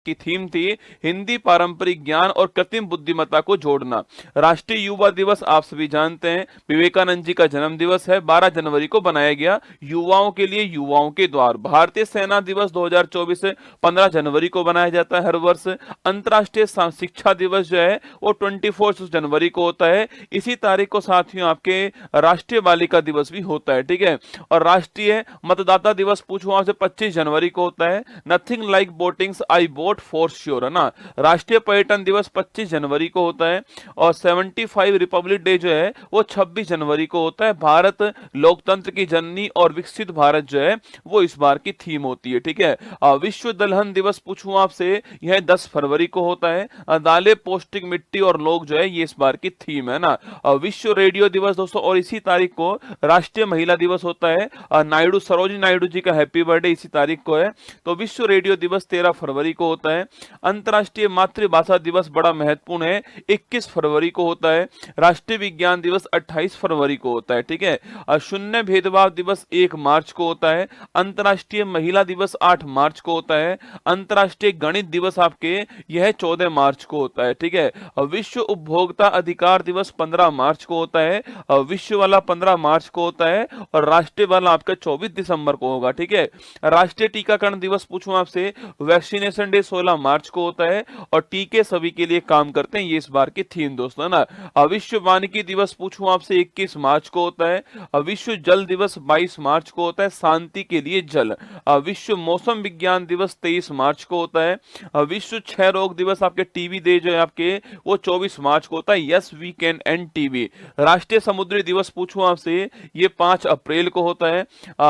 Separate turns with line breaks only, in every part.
की थीम थी हिंदी पारंपरिक ज्ञान और कृत्रिम बुद्धिमत्ता को जोड़ना। राष्ट्रीय युवा दिवस आप सभी जानते हैं विवेकानंद जी का जन्म दिवस है, 12 जनवरी को बनाया गया युवाओं के लिए युवाओं के द्वार। भारतीय सेना दिवस 2024 15 जनवरी को बनाया जाता है हर वर्ष। अंतर्राष्ट्रीय शिक्षा दिवस जो है वो 24 जनवरी को होता है। इसी तारीख को साथियों आपके राष्ट्रीय बालिका दिवस भी होता है, ठीक है। और राष्ट्रीय मतदाता दिवस पूछो आपसे 25 जनवरी को होता है। Nothing like votings I vote for sure, है ना। राष्ट्रीय पर्यटन दिवस 25 जनवरी को होता है और 75 रिपब्लिक डे जो है वो 26 जनवरी को होता है। भारत लोकतंत्र की जननी और विकसित भारत जो है वो इस बार की थीम होती है, ठीक है। विश्व दलहन दिवस पूछूं आपसे, यह 10 फरवरी को होता है। दालें पौष्टिक मिट्टी और लोग जो है ये इस बार की थीम है ना। विश्व रेडियो दिवस दोस्तों, और इसी तारीख को राष्ट्रीय महिला दिवस होता है। नायडू सरोजिनी नायडू जी का हैप्पी बर्थडे इसी तारीख को है। तो विश्व रेडियो दिवस 13 फरवरी को होता है। अंतर्राष्ट्रीय मातृभाषा दिवस बड़ा महत्वपूर्ण है, 21 फरवरी को होता है। राष्ट्रीय विज्ञान दिवस 28 फरवरी को होता है, ठीक है। शून्य भेदभाव दिवस 1 मार्च को होता है। अंतर्राष्ट्रीय महिला दिवस 8 मार्च को होता है। अंतर्राष्ट्रीय गणित दिवस आपके यह 14 मार्च को होता है, ठीक है। विश्व उपभोक्ता अधिकार दिवस 15 मार्च को होता है। विश्व वाला 15 मार्च को होता है और राष्ट्रीय वाला आपका 24 दिसंबर को होगा, ठीक है। राष्ट्रीय टीकाकरण दिवस पूछूं आपसे, वैक्सीनेशन डे 16 मार्च को होता है और टीके सभी के लिए काम करते हैं, ये इस बार की थीम दोस्तों, है ना। विश्व वानिकी दिवस पूछूं आपसे 21 मार्च को होता है। विश्व जल दिवस 22 मार्च को होता है, शांति के लिए जल। विश्व मौसम विज्ञान दिवस 23 मार्च को होता है। विश्व क्षय रोग दिवस आपके टीबी डे जो है आपके वो 24 मार्च को होता है। Yes we can and TB. राष्ट्रीय समुद्री दिवस पूछूं आपसे, ये 5 अप्रैल को होता है।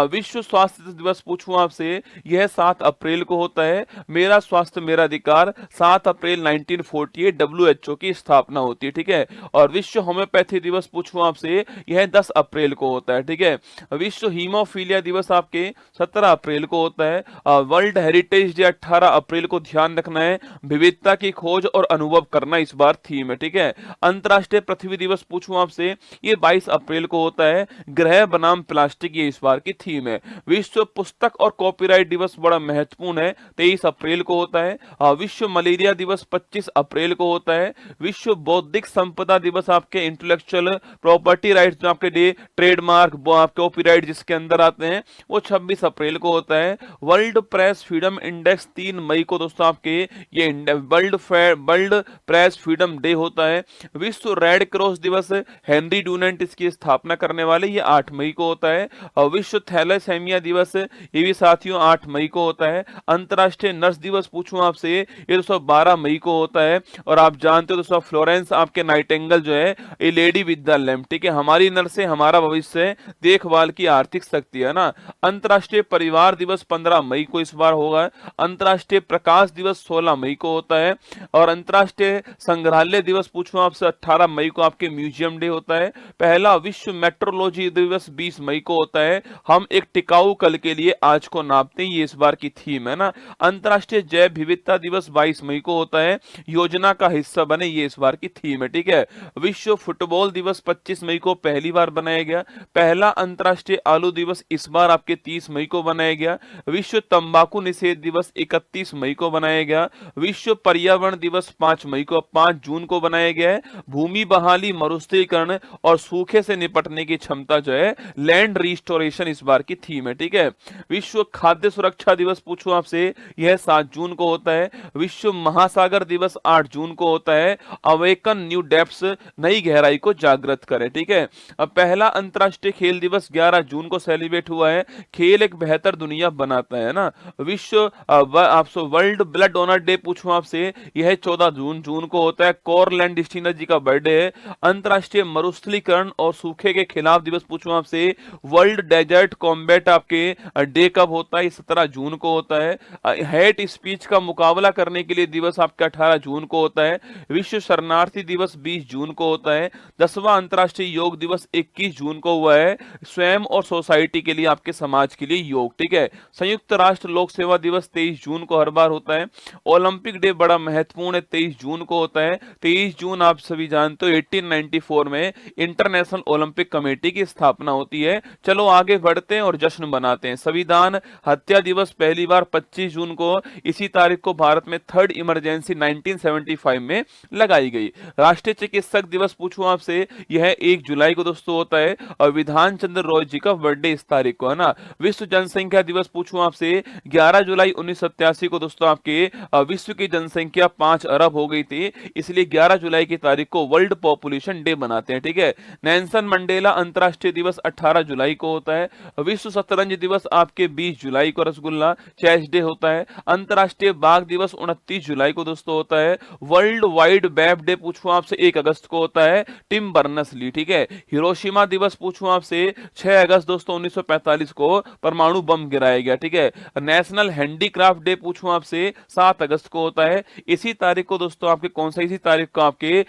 विश्व स्वास्थ्य दिवस पूछूं आपसे, यह 7 अप्रैल को होता है। मेरा स्वास्थ्य मेरा अधिकार 7 अप्रैल 1948 WHO की स्थापना होती है, ठीक है। और विश्व होम्योपैथी दिवस पूछूं आपसे, यह 10 अप्रैल को होता है, ठीक है। विश्व हीमोफीलिया दिवस आपके 17 अप्रैल को होता है। वर्ल्ड हेरिटेज डे 18 अप्रैल को, ध्यान रखना है, विविधता की खोज और अनुभव करना इस बार थीम है, ठीक है। अंतर्राष्ट्रीय पृथ्वी दिवस पूछूं आपसे, ये 22 अप्रैल को होता है। ग्रह बनाम प्लास्टिक ये इस बार की थीम है। विश्व पुस्तक और कॉपीराइट दिवस बड़ा महत्वपूर्ण है, 23 अप्रैल को होता है। विश्व मलेरिया दिवस 25 अप्रैल को होता है। विश्व बौद्धिक संपदा दिवस आपके इंटेलेक्चुअल प्रॉपर्टी राइट्स जो आपके डे, ट्रेडमार्क कॉपीराइट जिसके अंदर आते हैं वो 26 अप्रैल को होता है। वर्ल्ड प्रेस फ्रीडम इंडेक्स 3 मई को दोस्तों आपके ये वर्ल्ड प्रेस फ्रीडम डे होता है। विश्व रेड क्रॉस दिवस हेनरी डूनेंट इसकी स्थापना करने वाले, ये 8 मई को होता है। विश्व थैलेसेमिया दिवस ये भी साथियों 8 मई को होता है। अंतर्राष्ट्रीय नर्स दिवस पूछूं आपसे, ये दोस्तों 12 मई को होता है। और आप जानते हो दोस्तों फ्लोरेंस आपके नाइटिंगेल जो है ये लेडी विद द लैम्प, ठीक है। हमारी नर्सें हमारा भविष्य, देखभाल की आर्थिक शक्ति, है ना। अंतर्राष्ट्रीय परिवार दिवस 15 मई को इस बार होगा। अंतर्राष्ट्रीय प्रकाश दिवस 16 मई को होता है। और अंतर्राष्ट्रीय संग्रहालय दिवस पूछूं आपसे 18 मई को आपके म्यूजियम डे होता है। पहला विश्व मेट्रोलॉजी दिवस 20 मई को होता है। हम एक टिकाऊ कल के लिए आज को नापते हैं, ये इस बार की थीम है ना। अंतर्राष्ट्रीय जैव विविधता दिवस 22 मई को होता है। योजना का हिस्सा बने, ये इस बार की थीम है, ठीक है। विश्व फुटबॉल दिवस 25 मई को पहली बार बनाया गया। पहला अंतर्राष्ट्रीय आलू दिवस इस बार आपके 30 मई को बनाया गया। विश्व तंबाकू निषेध दिवस 31 मई को बनाया गया। विश्व पर्यावरण दिवस 5 मई को 5 जून को बनाया गया है। भूमि बहाली, मरुस्थलीकरण और सूखे से निपटने की क्षमता जो है लैंड रिस्टोरेशन इस बार की थीम है, ठीक है। विश्व खाद्य सुरक्षा दिवस पूछूं आपसे, यह 7 जून को होता है। विश्व महासागर दिवस 8 जून को होता है। अवेकन न्यू डेप्थ्स, नई गहराई को जागृत करें, ठीक है। अब पहला अंतर्राष्ट्रीय खेल दिवस 11 जून को सेलिब्रेट हुआ है। खेल एक बेहतर दुनिया बनाता है ना। विश्व आपसे वर्ल्ड ब्लड डोनर डे पूछूं आपसे, यह 14 जून को होता है। कोरलैंड डिस्टिनर जी का बर्थडे है। अंतर्राष्ट्रीय मरुस्थलीकरण और सूखे के खिलाफ दिवस पूछूं आपसे, वर्ल्ड डेजर्ट कॉम्बैट आपके डे कब होता है, 17 जून को होता है। हेट स्पीच का मुकाबला करने के लिए दिवस आपका 18 जून को होता है। विश्व शरणार्थी दिवस 20 जून को होता है। 10वां अंतर्राष्ट्रीय योग दिवस 21 जून को हुआ है। स्वयं और सोसाइटी के लिए, आपके समाज के लिए योग, ठीक है। संयुक्त राष्ट्र लोक सेवा दिवस 23 जून को हर बार होता है। ओलंपिक डे बड़ा महत्वपूर्ण है, 23 जून को होता है। 23 जून आप सभी जानते हो 1894 में इंटरनेशनल ओलंपिक कमेटी की स्थापना होती है। चलो आगे बढ़ते हैं और जश्न मनाते हैं। संविधान हत्या दिवस पहली बार 25 जून को इसी तारीख को भारत में थर्ड इमरजेंसी 1975 में लगाई गई। राष्ट्रीय चिकित्सक दिवस पूछूं आपसे, यह 1 जुलाई को दोस्तों होता है और विधान चंद्र रॉय जी का बर्थडे इस तारीख को है ना। विश्व जनसंख्या दिवस पूछूं आपसे, 11 जुलाई 1987 को दोस्तों आपके विश्व की जनसंख्या 5 अरब हो गई थी, इसलिए 11 जुलाई की तारीख को वर्ल्ड पॉपुलेशन डे बनाते हैं। ठीक है। नेल्सन मंडेला अंतरराष्ट्रीय दिवस 18 जुलाई को होता है। विश्व शतरंज दिवस आपके 20 जुलाई को रसगुल्ला चेस डे होता है। अंतरराष्ट्रीय बाघ दिवस 29 जुलाई को दोस्तों होता है। वर्ल्ड वाइड वेब डे पूछूं आपसे 1 अगस्त को होता है, टिम बर्नर्स ली। ठीक है। हिरोशिमा दिवस पूछूं आपसे 6 अगस्त दोस्तों 1945 को परमाणु बम गिराया गया। ठीक है। नेशनल हैंडीक्राफ्ट डे पूछूं आपसे 7 अगस्त को होता है। इसी तारीख को दोस्तों आपके कौन सा, इसी तारीख को आपके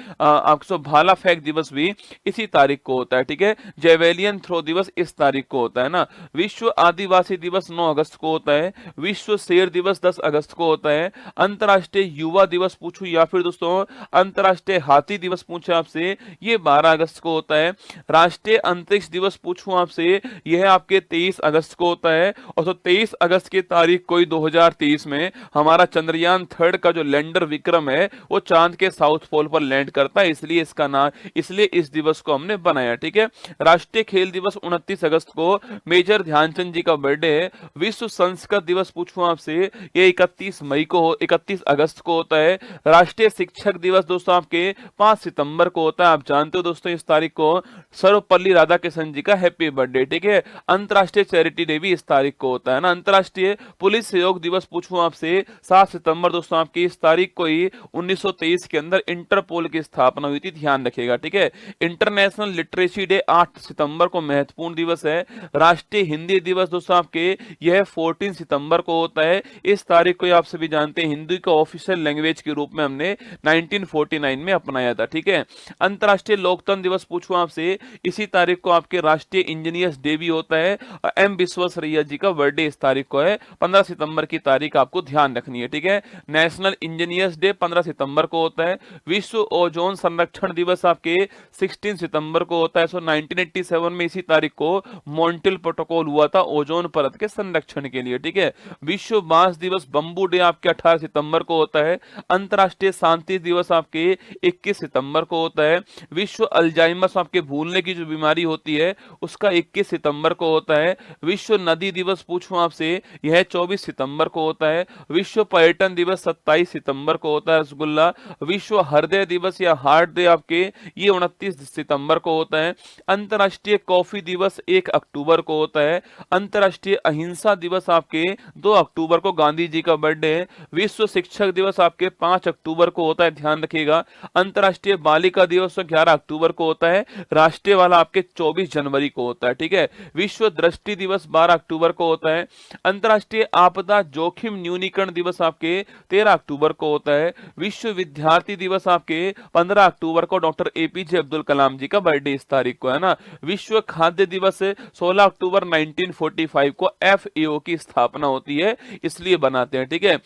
भाला फेंक दिवस भी इसी तारीख को होता है। ठीक है। जेवेलियन थ्रो दिवस इस तारीख को होता है ना। विश्व आदिवासी दिवस 9 अगस्त को होता है। विश्व शेर दिवस 10 अगस्त को होता है। अंतरराष्ट्रीय युवा दिवस पूछूं या फिर दोस्तों अंतरराष्ट्रीय हाथी दिवस पूछे आपसे, ये 12 अगस्त को होता है। राष्ट्रीय अंतरिक्ष दिवस पूछूं आपसे, यह आपके 23 अगस्त को होता है। और तो 23 अगस्त की तारीख को 2023 में हमारा चंद्रयान 3 का जो लैंडर विक्रम है वो चांद के साउथ पोल पर लैंड करता है, इसलिए इसका नाम, इसलिए इस दिवस को हमने बनाया। ठीक है। राष्ट्रीय खेल दिवस 29 अगस्त को मेजर ध्यानचंद जी का बर्थडे है। विश्व संस्कृत दिवस पूछूं आपसे, ये 31 अगस्त को होता है। राष्ट्रीय शिक्षक दिवस दोस्तों आपके 5 सितंबर को होता है। आप जानते हो दोस्तों इस तारीख को सर्वपल्ली राधाकृष्णन जी का हैप्पी बर्थडे। ठीक है। अंतरराष्ट्रीय चैरिटी डे भी इस तारीख को होता है ना। अंतरराष्ट्रीय पुलिस सहयोग दिवस पूछूं आपसे 7 सितंबर दोस्तों आपकी इस तारीख को ही 1923 के अंदर इंटरपोल की स्थापना हुई थी, ध्यान रखिएगा। ठीक है। इंटरनेशनल लिटरेसी डे 8 सितंबर को महत्वपूर्ण दिवस है। राष्ट्रीय हिंदी दिवस दोस्तों आपके यह 14 सितंबर को होता है। इस तारीख को आप सभी जानते हैं हिंदी को ऑफिशियल लैंग्वेज के रूप में हमने 1949 में अपनाया था। ठीक है। अंतरराष्ट्रीय लोकतंत्र दिवस पूछूं आपसे, इसी तारीख को आपके राष्ट्रीय इंजीनियर्स डे भी होता है। एम विश्वेश्वरैया जी का बर्थडे इस तारीख को है। 15 सितंबर की तारीख आपको ध्यान रखनी है। ठीक है। नेशनल इंजीनियर्स डे 15 सितंबर को होता है। विश्व ओजोन संरक्षण दिवस आपके 16 सितंबर को होता है। 1987 में इसी तारीख को मॉन्ट्रियल प्रोटोकॉल हुआ था ओजोन परत के संरक्षण के लिए। ठीक है। विश्व बांस दिवस बंबू डे आपके 18 सितंबर को होता है। अंतरराष्ट्रीय शांति दिवस आपके 21 सितंबर को होता है। विश्व अल्जाइमर्स आपके भूलने की जो बीमारी होती है उसका 21 सितंबर को होता है। विश्व नदी दिवस पूछूं आपसे, यह 24 सितंबर को होता है। विश्व पर्यटन दिवस 27 सितंबर को होता है रसगुल्ला। विश्व हृदय दिवस या हार्ट डे आपके ये 29 सितंबर को होता है। अंतरराष्ट्रीय कॉफी दिवस 1 अक्टूबर को होता है। अंतरराष्ट्रीय अहिंसा दिवस आपके 2 अक्टूबर को गांधी जी का बर्थडे है। विश्व शिक्षक दिवस आपके 5 अक्टूबर को होता है, ध्यान रखिएगा। अंतरराष्ट्रीय बालिका दिवस 11 अक्टूबर को होता है। राष्ट्रीय वाला आपके 24 जनवरी को होता है। ठीक है। विश्व दृष्टि दिवस 12 अक्टूबर को होता है। अंतरराष्ट्रीय आपदा जोखिम न्यूनीकरण दिवस आपके 13 अक्टूबर को होता है। विश्व विद्यार्थी दिवस आपके 15 अक्टूबर को डॉक्टर एपीजे अब्दुल कलाम जी का बर्थडे इस तारीख को है ना। विश्व खाद्य दिवस 16 अक्टूबर 1945 को एफएओ की स्थापना होती है, इसलिए बनाते हैं। ठीक है।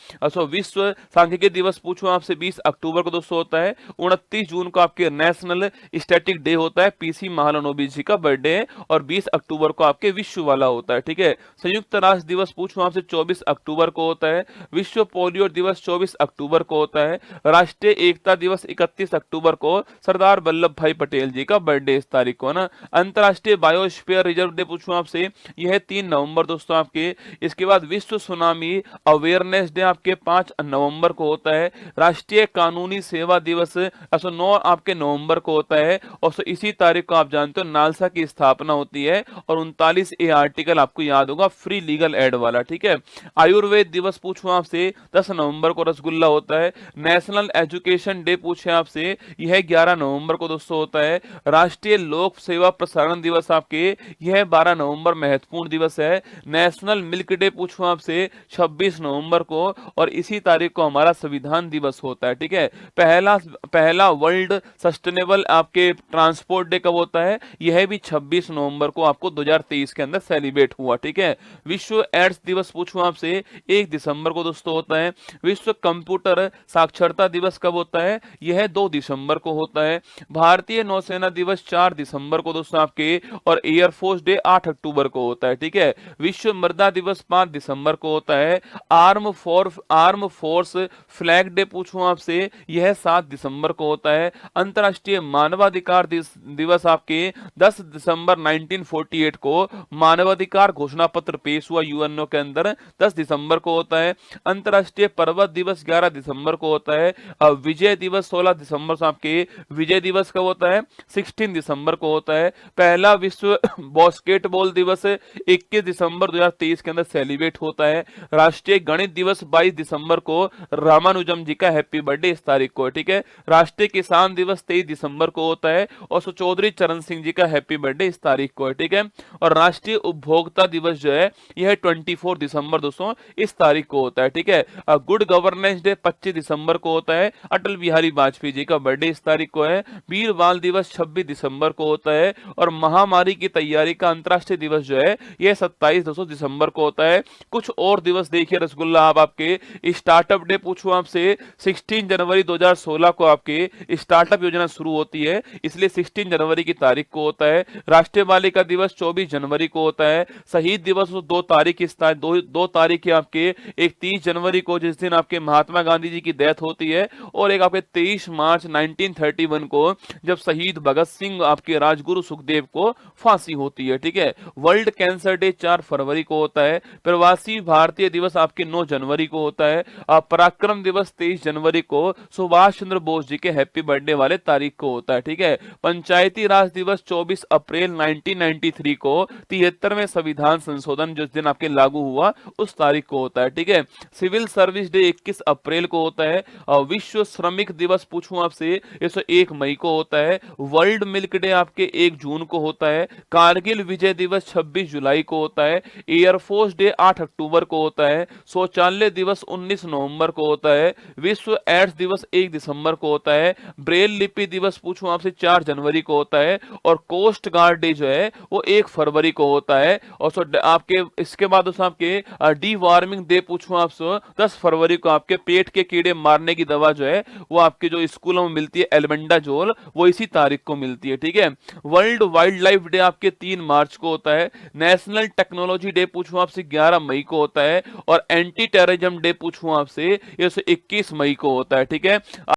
विश्व सांख्यिकी दिवस पूछूं आपसे 20 अक्टूबर को दोस्तों होता है। 29 जून को आपके नेशनल स्टैटिक डे होता है, पीसी महालनोबिस जी का बर्थडे है। और 20 अक्टूबर को आपके विश्व वाला होता है। ठीक है। संयुक्त राष्ट्र दिवस पूछूं आपसे 24 अक्टूबर को होता है। विश्व पोलियो दिवस 24 अक्टूबर को होता है। राष्ट्रीय एकता दिवस 31 अक्टूबर को सरदार वल्लभ भाई पटेल जी का बर्थडे इस तारीख को है ना। अंतरराष्ट्रीय बायोस्फीयर रिजर्व डे पूछूं आपसे, यह 3 नवंबर दोस्तों आपके। इसके बाद विश्व सुनामी अवेयरनेस डे आपके 5 नवंबर को होता है। राष्ट्रीय कानूनी सेवा दिवस 9 आपके नवंबर को होता है। और इसी तारीख को आप जानते हो नालसा की स्थापना होती है। और 39A आर्टिकल आपको याद होगा फ्री लीगल एड वाला। ठीक है। आयुर्वेद दिवस पूछूं आपसे 10 नवंबर को रसगुल्ला होता है। नेशनल एजुकेशन डे पूछे आपसे, यह 11 नवंबर को दोस्तों होता है। राष्ट्रीय लोक सेवा प्रसारण दिवस आपके यह 12 नवंबर महत्वपूर्ण दिवस है। नेशनल मिल्क डे पूछूं आपसे 26 नवंबर को। और इसी तारीख को हमारा संविधान दिवस होता है। ठीक है। पहला वर्ल्ड सस्टेनेबल आपके ट्रांसपोर्ट डे कब होता है, यह भी 26 नवंबर को आपको 2023 के अंदर सेलिब्रेट हुआ। ठीक है। विश्व एड्स दिवस पूछूं आपसे 1 दिसंबर को दोस्तों होता है। विश्व कंप्यूटर साक्षरता दिवस कब होता है, यह 2 दिसंबर को होता है। भारतीय नौसेना दिवस 4 दिसंबर को दोस्तों आपके। और एयरफोर्स डे 8 अक्टूबर को होता है। ठीक है। विश्व मृदा दिवस 5 दिसंबर को होता है। Arm force arm force flag day पूछूं आपसे, यह 7 दिसंबर को होता है। अंतर्राष्ट्रीय मानवाधिकार दिवस आपके 10 दिसंबर 1948 को मानवाधिकार घोषणा पत्र पेश हुआ यूएनओ के अंदर, 10 दिसंबर को होता है। अंतर्राष्ट्रीय पर्वत दिवस 11 दिसंबर को होता है। विजय दिवस 16 दिसंबर से आपके विजय दिवस कब होता है? 16 दिसंबर को होता है। पहला विश्व बास्केटबॉल दिवस 21 दिसंबर 2023 के अंदर सेलिब्रेट होता है। राष्ट्रीय गणित दिवस 22 दिसंबर को, रामानुजम जी का हैप्पी बर्थडे इस तारीख को है, ठीक है। राष्ट्रीय किसान दिवस 23 दिसंबर को होता है और चौधरी चरण सिंह जी का हैप्पी बर्थडे इस तारीख को है, ठीक है। और राष्ट्रीय उपभोक्ता दिवस जो है यह 24 दिसंबर दोस्तों इस तारीख को होता है, ठीक है। गुड गवर्नेंस डे 25 दिसंबर को होता है। अटल बिहारी वाजपेयी जी का बर्थडे इस तारीख को है। वीर बाल दिवस 26 दिसंबर को होता है। और महामारी की तैयारी का अंतर्राष्ट्रीय दिवस जो है यह 27 दिसंबर को होता है। कुछ और दिवस देखिए रसगुल्ला, आप आपके स्टार्टअप डे पूछूं आपसे, 16 जनवरी 2016 को आपके स्टार्टअप योजना शुरू होती है, इसलिए 16 जनवरी की तारीख को होता है। राष्ट्रीय बालिका दिवस 24 जनवरी को होता है। शहीद दिवस 2 तारीख दो तारीख है आपके, एक 30 जनवरी को जिस दिन आपके महात्मा गांधी जी की डेथ होती है, और एक आपके 23 मार्च 1931 को जब शहीद भगत सिंह आपके राजगुरु सुखदेव को फांसी होती है, ठीक है। वर्ल्ड कैंसर डे 4 फरवरी को होता है। प्रवासी भारतीय दिवस आपके 9 जनवरी को होता है। पराक्रम दिवस 23 जनवरी को सुभाष चंद्र बोस जी के हैप्पी बर्थडे वाले तारीख को होता है, ठीक है। पंचायती राज दिवस 24 अप्रैल 1993 को 73वें संविधान संशोधन जिस दिन आपके लागू हुआ उस तारीख को होता है, ठीक है। सिविल सर्विस डे 21 अप्रैल को होता है। विश्व श्रमिक दिवस पूछूं आपसे, ये 1 मई को होता है। वर्ल्ड मिल्क डे आपके 1 जून को होता है। कारगिल विजय दिवस 26 जुलाई को होता है। एयरफोर्स डे 8 अक्टूबर को होता है। शौचालय दिवस 19 नवंबर को होता है। विश्व एड्स दिवस 1 दिसंबर को होता है। ब्रेल लिपि दिवस पूछूं आपसे 4 जनवरी को होता है। और कोस्ट गार्ड डे जो है वो 1 फरवरी को होता है। और आपके इसके बाद आपके डी वार्मिंग डे पूछूं आपसे 10 फरवरी को आपके पेट के कीड़े मारने की दवा जो है वो आपके जो स्कूलों में मिलती है एल्बेंडाजोल, वो इसी तारीख को मिलती है, ठीक है। वर्ल्ड वाइल्ड लाइफ डे आपके 3 मार्च को होता है। नेशनल टेक्नोलॉजी डे पूछूं आपसे 11 मई को होता है। और एंटी टेररिज्म डे पूछूं आपसे ये 21 मई को होता है, ठीक है।